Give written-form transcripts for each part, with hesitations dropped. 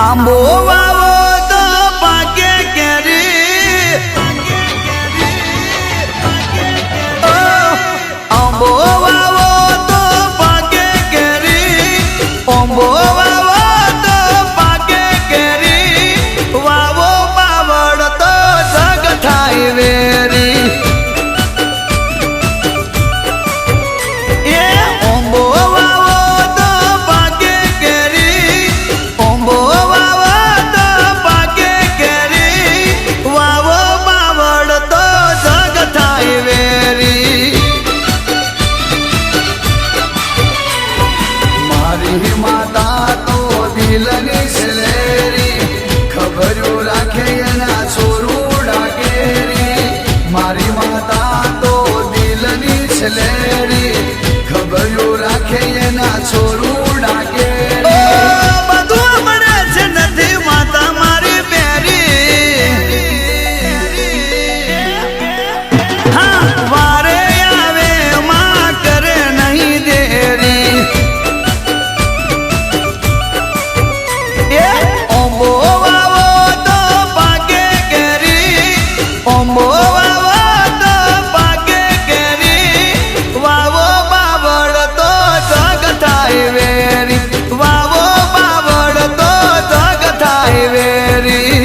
આંબો વાવો તો પાકે કેરી, આંબો વાવો તો પાકે કેરી, આંબો વાવો તો પાકે કેરી, વાવો બાવળ તો જગ થાય વેરી. માતા તો દિલની સલેરી, ખબરો રાખે એના છોરુડા કેરી. મારી માતા તો દિલની સલેરી, ખબરો રાખે એના છોરુડા કેરી. બધું મળે છે નથી માતા મારી બેરી. હા વારે આવે માં કરે નહીં દેરી. આંબો વાવો તો પાકે કેરી, વાવો બાવળ તો જગ થાય વેરી, વાવો બાવળ તો જગ થાય વેરી.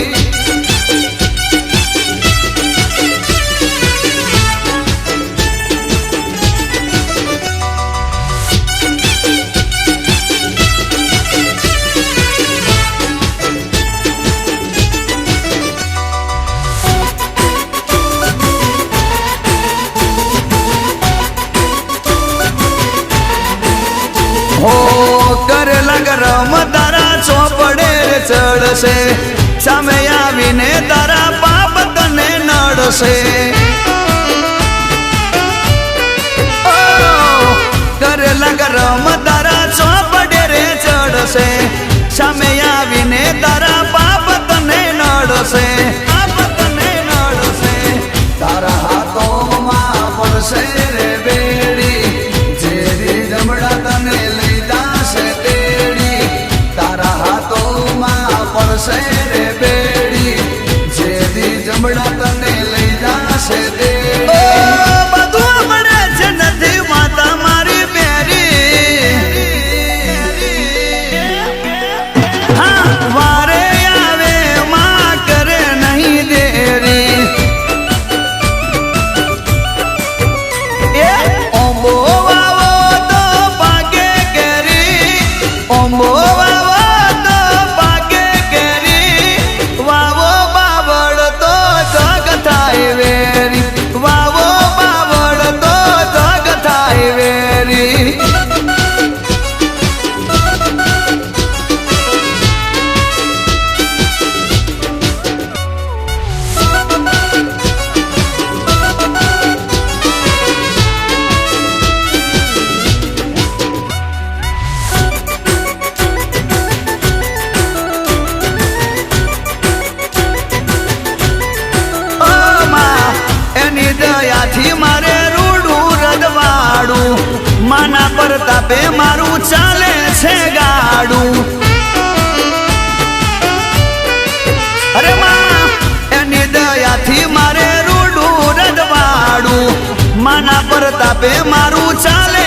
કરેલા ગરમ તારા ચોપડે ચડશે, સામે આવીને તારા પાપ તને નડશે. કરેલા ગરમ તારા ચોપડે રે ચડશે, સામે આવીને તારા પાપ તને નડશે. પાપ તને નડશે. તારા હાથોમાં પડશે રે બેડી, જેરી જમડા તને લઈ જાશે તેડી. તારા હાથોમાં પડશે રે બેડી, જેરી જમડા તને લઈ જાશે તેડી. બધું મળે છે નથી માતા મારી બેરી. હા વારે આવે માં કરે નહીં દેરી. આંબો વાવો તો પાકે કેરી, આંબો વાવો તો પાકે કેરી, વાવો બાવળ તો જગ થાય વેરી, વાવો બાવળ તો જગ થાય વેરી. દયાથી મારે રૂડું રદવાડું, માના પ્રતાપે મારું ચાલે છે ગાડું. અરે માં એની દયાથી મારે રૂડું રદવાડું, માના પ્રતાપે મારું ચાલે